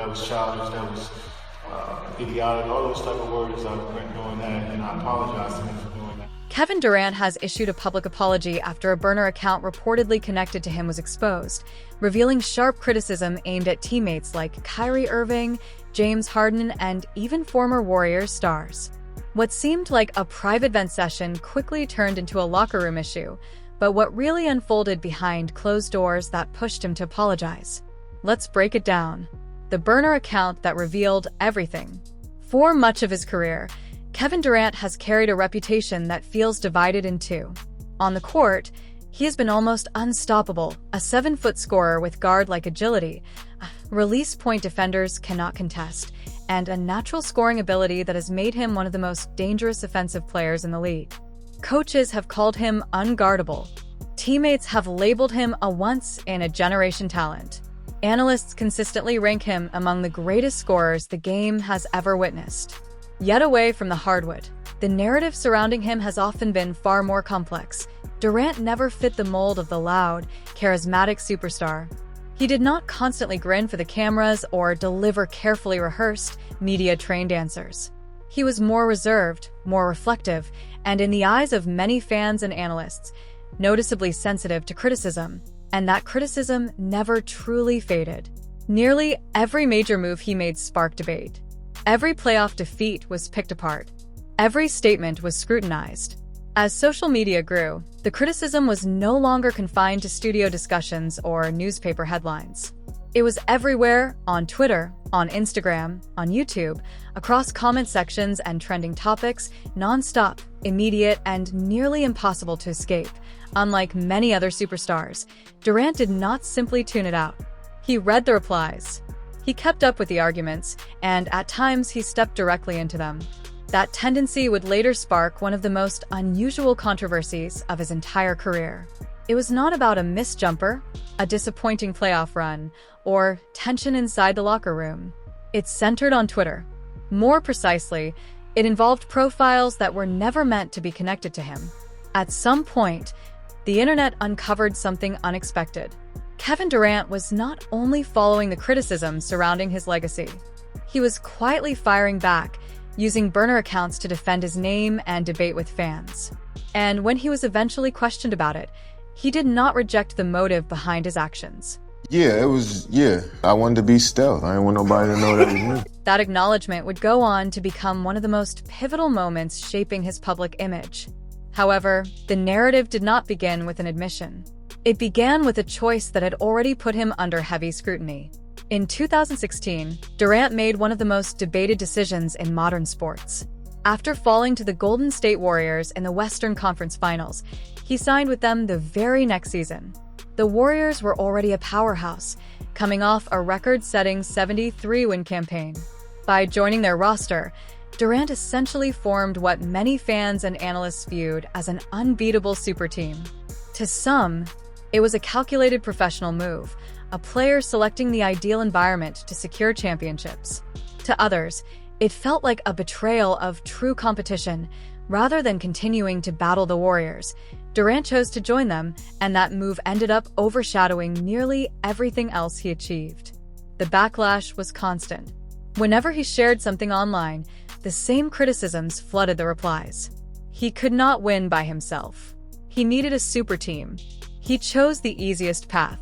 that was childish, that was idiotic, all those type of words I regret doing that, and I apologize to him for doing that. Kevin Durant has issued a public apology after a burner account reportedly connected to him was exposed, revealing sharp criticism aimed at teammates like Kyrie Irving, James Harden, and even former Warriors stars. What seemed like a private vent session quickly turned into a locker room issue, but what really unfolded behind closed doors that pushed him to apologize. Let's break it down. The burner account that revealed everything. For much of his career, Kevin Durant has carried a reputation that feels divided in two. On the court, he has been almost unstoppable, a 7-foot scorer with guard-like agility, release point defenders cannot contest, and a natural scoring ability that has made him one of the most dangerous offensive players in the league. Coaches have called him unguardable. Teammates have labeled him a once-in-a-generation talent. Analysts consistently rank him among the greatest scorers the game has ever witnessed. Yet away from the hardwood, the narrative surrounding him has often been far more complex. Durant never fit the mold of the loud, charismatic superstar. He did not constantly grin for the cameras or deliver carefully rehearsed, media-trained answers. He was more reserved, more reflective, and in the eyes of many fans and analysts, noticeably sensitive to criticism. And that criticism never truly faded. Nearly every major move he made sparked debate. Every playoff defeat was picked apart. Every statement was scrutinized. As social media grew, the criticism was no longer confined to studio discussions or newspaper headlines. It was everywhere, on Twitter, on Instagram, on YouTube, across comment sections and trending topics, non-stop, immediate, and nearly impossible to escape. Unlike many other superstars, Durant did not simply tune it out. He read the replies. He kept up with the arguments, and at times he stepped directly into them. That tendency would later spark one of the most unusual controversies of his entire career. It was not about a missed jumper, a disappointing playoff run, or tension inside the locker room. It centered on Twitter. More precisely, it involved profiles that were never meant to be connected to him. At some point, the internet uncovered something unexpected. Kevin Durant was not only following the criticism surrounding his legacy, he was quietly firing back, using burner accounts to defend his name and debate with fans. And when he was eventually questioned about it, he did not reject the motive behind his actions. I wanted to be stealth. I didn't want nobody to know that was me. That acknowledgement would go on to become one of the most pivotal moments shaping his public image. However, the narrative did not begin with an admission. It began with a choice that had already put him under heavy scrutiny. In 2016, Durant made one of the most debated decisions in modern sports. After falling to the Golden State Warriors in the Western Conference Finals, he signed with them the very next season. The Warriors were already a powerhouse, coming off a record-setting 73-win campaign. By joining their roster, Durant essentially formed what many fans and analysts viewed as an unbeatable super team. To some, it was a calculated professional move, a player selecting the ideal environment to secure championships. To others, it felt like a betrayal of true competition. Rather than continuing to battle the Warriors, Durant chose to join them, and that move ended up overshadowing nearly everything else he achieved. The backlash was constant. Whenever he shared something online, the same criticisms flooded the replies. He could not win by himself. He needed a super team. He chose the easiest path.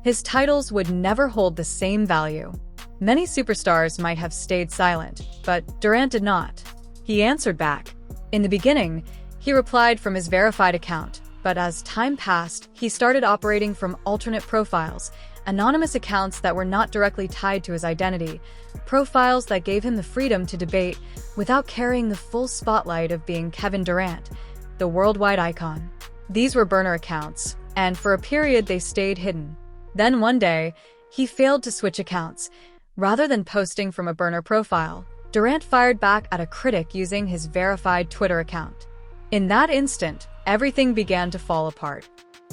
His titles would never hold the same value. Many superstars might have stayed silent, but Durant did not. He answered back. In the beginning, he replied from his verified account, but as time passed, he started operating from alternate profiles, anonymous accounts that were not directly tied to his identity, profiles that gave him the freedom to debate without carrying the full spotlight of being Kevin Durant, the worldwide icon. These were burner accounts, and for a period they stayed hidden. Then one day, he failed to switch accounts. Rather than posting from a burner profile, Durant fired back at a critic using his verified Twitter account. In that instant, everything began to fall apart.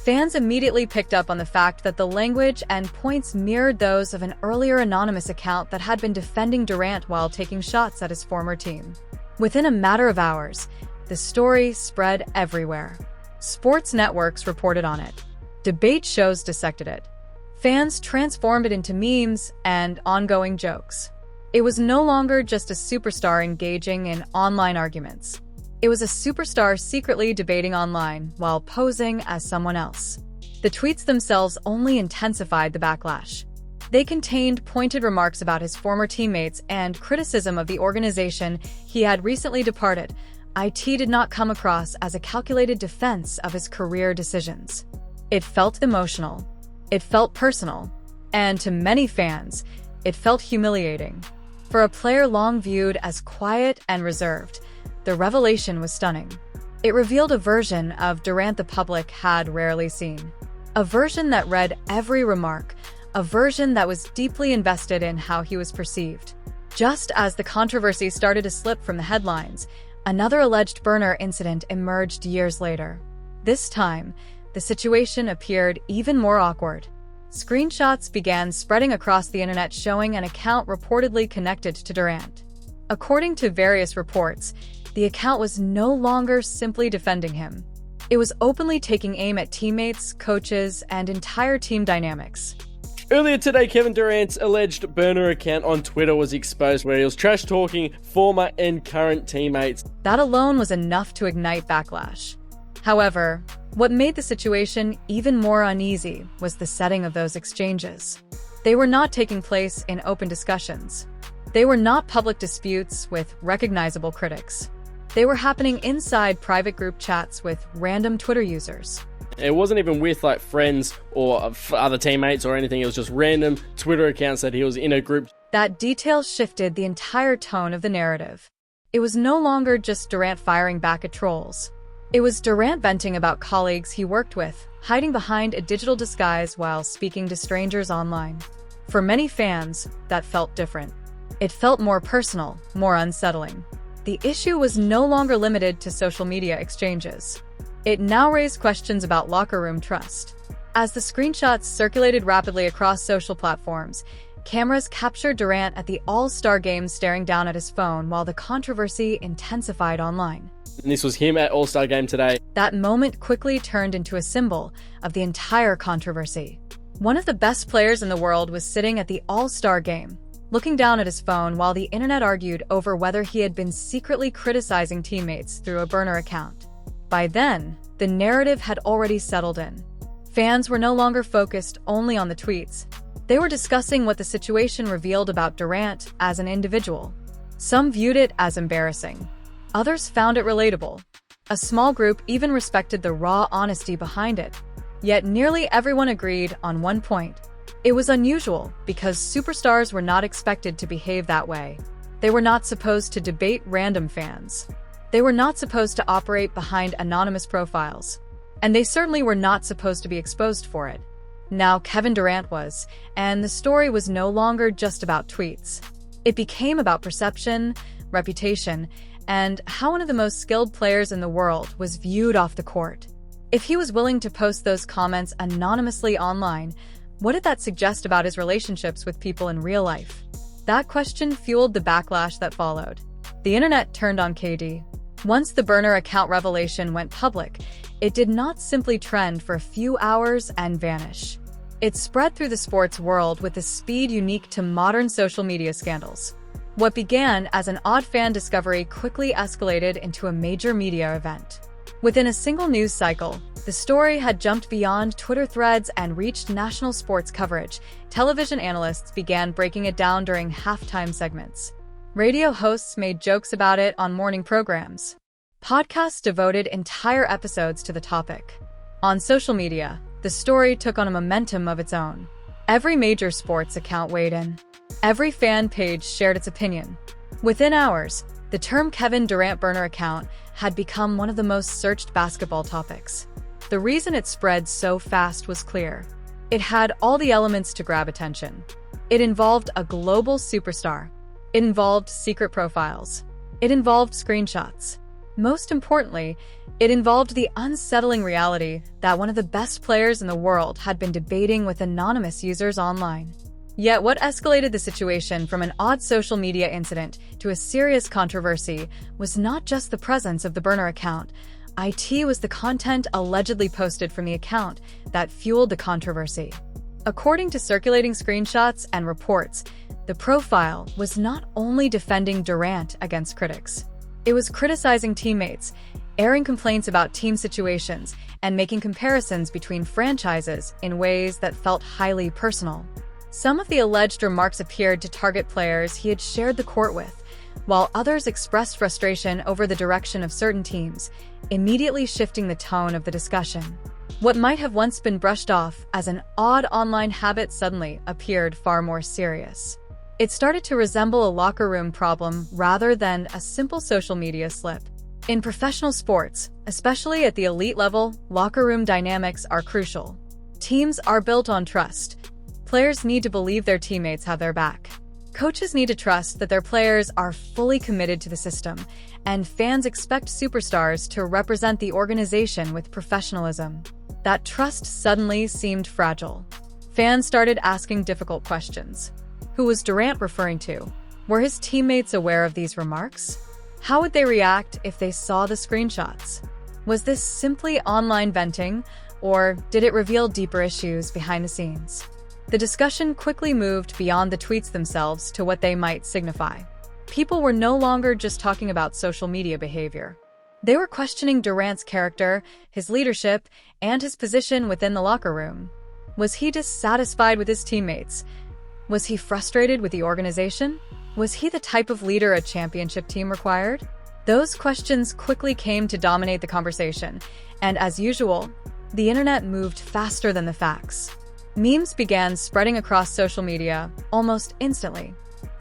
Fans immediately picked up on the fact that the language and points mirrored those of an earlier anonymous account that had been defending Durant while taking shots at his former team. Within a matter of hours, the story spread everywhere. Sports networks reported on it. Debate shows dissected it. Fans transformed it into memes and ongoing jokes. It was no longer just a superstar engaging in online arguments. It was a superstar secretly debating online while posing as someone else. The tweets themselves only intensified the backlash. They contained pointed remarks about his former teammates and criticism of the organization he had recently departed. It did not come across as a calculated defense of his career decisions. It felt emotional. It felt personal. And to many fans, it felt humiliating. For a player long viewed as quiet and reserved, the revelation was stunning. It revealed a version of Durant the public had rarely seen. A version that read every remark, a version that was deeply invested in how he was perceived. Just as the controversy started to slip from the headlines, another alleged burner incident emerged years later. This time, the situation appeared even more awkward. Screenshots began spreading across the internet showing an account reportedly connected to Durant. According to various reports, the account was no longer simply defending him. It was openly taking aim at teammates, coaches, and entire team dynamics. Earlier today, Kevin Durant's alleged burner account on Twitter was exposed where he was trash-talking former and current teammates. That alone was enough to ignite backlash. However, what made the situation even more uneasy was the setting of those exchanges. They were not taking place in open discussions. They were not public disputes with recognizable critics. They were happening inside private group chats with random Twitter users. It wasn't even with friends or other teammates or anything. It was just random Twitter accounts that he was in a group. That detail shifted the entire tone of the narrative. It was no longer just Durant firing back at trolls. It was Durant venting about colleagues he worked with, hiding behind a digital disguise while speaking to strangers online. For many fans, that felt different. It felt more personal, more unsettling. The issue was no longer limited to social media exchanges. It now raised questions about locker room trust. As the screenshots circulated rapidly across social platforms, cameras captured Durant at the All-Star game staring down at his phone while the controversy intensified online. And this was him at All-Star game today. That moment quickly turned into a symbol of the entire controversy. One of the best players in the world was sitting at the All-Star game, looking down at his phone while the internet argued over whether he had been secretly criticizing teammates through a burner account. By then, the narrative had already settled in. Fans were no longer focused only on the tweets. They were discussing what the situation revealed about Durant as an individual. Some viewed it as embarrassing. Others found it relatable. A small group even respected the raw honesty behind it. Yet nearly everyone agreed on one point. It was unusual because superstars were not expected to behave that way. They were not supposed to debate random fans. They were not supposed to operate behind anonymous profiles. And they certainly were not supposed to be exposed for it. Now Kevin Durant was, and the story was no longer just about tweets. It became about perception, reputation, and how one of the most skilled players in the world was viewed off the court. If he was willing to post those comments anonymously online, what did that suggest about his relationships with people in real life? That question fueled the backlash that followed. The internet turned on KD. Once the burner account revelation went public, it did not simply trend for a few hours and vanish. It spread through the sports world with a speed unique to modern social media scandals. What began as an odd fan discovery quickly escalated into a major media event. Within a single news cycle, the story had jumped beyond Twitter threads and reached national sports coverage. Television analysts began breaking it down during halftime segments. Radio hosts made jokes about it on morning programs. Podcasts devoted entire episodes to the topic. On social media, the story took on a momentum of its own. Every major sports account weighed in. Every fan page shared its opinion. Within hours, the term Kevin Durant burner account had become one of the most searched basketball topics. The reason it spread so fast was clear. It had all the elements to grab attention. It involved a global superstar. It involved secret profiles. It involved screenshots. Most importantly, it involved the unsettling reality that one of the best players in the world had been debating with anonymous users online. Yet what escalated the situation from an odd social media incident to a serious controversy was not just the presence of the burner account. It was the content allegedly posted from the account that fueled the controversy. According to circulating screenshots and reports, the profile was not only defending Durant against critics. It was criticizing teammates, airing complaints about team situations, and making comparisons between franchises in ways that felt highly personal. Some of the alleged remarks appeared to target players he had shared the court with, while others expressed frustration over the direction of certain teams, immediately shifting the tone of the discussion. What might have once been brushed off as an odd online habit suddenly appeared far more serious. It started to resemble a locker room problem rather than a simple social media slip. In professional sports, especially at the elite level, locker room dynamics are crucial. Teams are built on trust. Players need to believe their teammates have their back. Coaches need to trust that their players are fully committed to the system, and fans expect superstars to represent the organization with professionalism. That trust suddenly seemed fragile. Fans started asking difficult questions. Who was Durant referring to? Were his teammates aware of these remarks? How would they react if they saw the screenshots? Was this simply online venting, or did it reveal deeper issues behind the scenes? The discussion quickly moved beyond the tweets themselves to what they might signify. People were no longer just talking about social media behavior. They were questioning Durant's character, his leadership, and his position within the locker room. Was he dissatisfied with his teammates? Was he frustrated with the organization? Was he the type of leader a championship team required? Those questions quickly came to dominate the conversation, and as usual, the internet moved faster than the facts. Memes began spreading across social media almost instantly.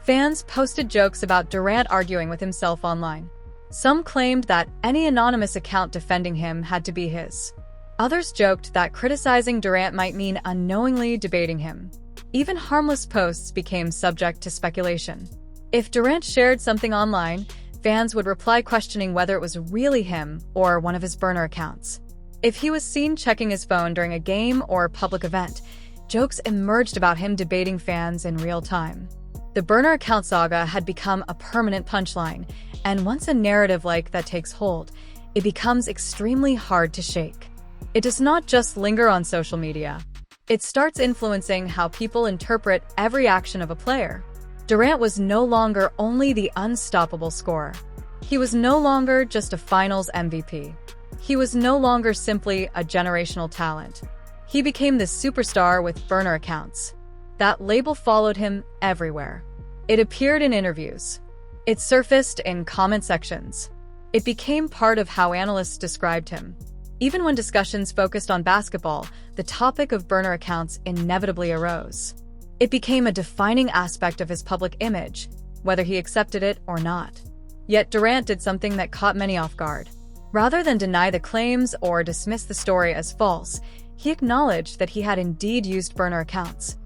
Fans posted jokes about Durant arguing with himself online. Some claimed that any anonymous account defending him had to be his. Others joked that criticizing Durant might mean unknowingly debating him. Even harmless posts became subject to speculation. If Durant shared something online, fans would reply questioning whether it was really him or one of his burner accounts. If he was seen checking his phone during a game or public event, jokes emerged about him debating fans in real time. The burner account saga had become a permanent punchline, and once a narrative like that takes hold, it becomes extremely hard to shake. It does not just linger on social media. It starts influencing how people interpret every action of a player. Durant was no longer only the unstoppable scorer. He was no longer just a finals MVP. He was no longer simply a generational talent. He became the superstar with burner accounts. That label followed him everywhere. It appeared in interviews. It surfaced in comment sections. It became part of how analysts described him. Even when discussions focused on basketball, the topic of burner accounts inevitably arose. It became a defining aspect of his public image, whether he accepted it or not. Yet Durant did something that caught many off guard. Rather than deny the claims or dismiss the story as false, he acknowledged that he had indeed used burner accounts.